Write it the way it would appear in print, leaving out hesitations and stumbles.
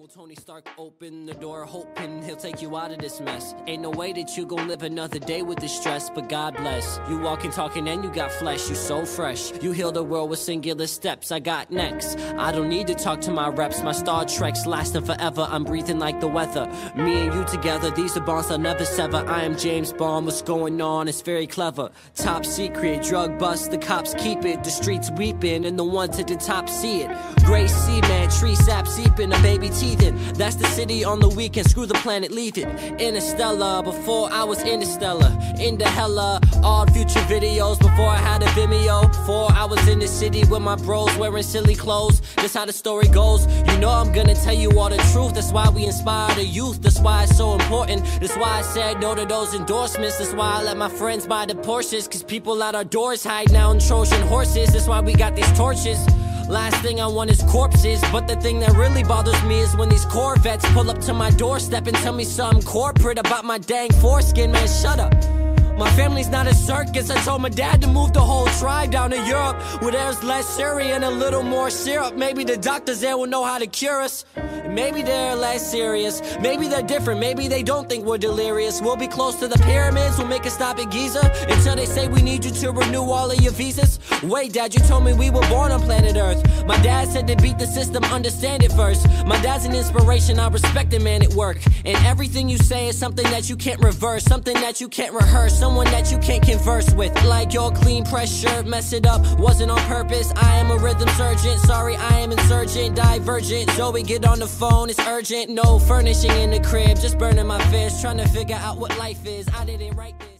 Well, Tony Stark opened the door, hoping he'll take you out of this mess. Ain't no way that you gon' live another day with this stress, but God bless. You walking, talking, and you got flesh, you so fresh. You heal the world with singular steps, I got next. I don't need to talk to my reps, my Star Trek's lasting forever. I'm breathing like the weather, me and you together, these are bonds I'll never sever. I am James Bond, what's going on, it's very clever. Top secret, drug bust, the cops keep it. The streets weeping, and the ones at the top see it. Gray cement, tree sap seeping, a baby teething. That's the city on the weekend, screw the planet, leave it. Interstellar, before I was interstellar. Into hella, odd future videos, before I had a Vimeo. Before I was in the city with my bros, wearing silly clothes. That's how the story goes. You know I'm gonna tell you all the truth. That's why we inspire the youth. That's why it's so important. That's why I said no to those endorsements. That's why I let my friends buy the Porsches. Cause people at our doors hide now in Trojan horses. That's why we got these torches. Last thing I want is corpses, but the thing that really bothers me is when these Corvettes pull up to my doorstep and tell me something corporate about my dang foreskin. Man, shut up. My family's not a circus. I told my dad to move the whole tribe down to Europe, where there's less Syria and a little more syrup. Maybe the doctors there will know how to cure us. Maybe they're less serious. Maybe they're different. Maybe they don't think we're delirious. We'll be close to the pyramids. We'll make a stop at Giza until they say we need you to renew all of your visas. Wait, Dad, you told me we were born on planet Earth. My dad said to beat the system, understand it first. My dad's an inspiration. I respect him, man, at work. And everything you say is something that you can't reverse, something that you can't rehearse, someone that you can't converse with. Like your clean press shirt, mess it up, wasn't on purpose. I am a rhythm surgeon, sorry I am insurgent, divergent. Zoe, get on the phone, it's urgent. No furnishing in the crib, just burning my fist, trying to figure out what life is. I didn't write this.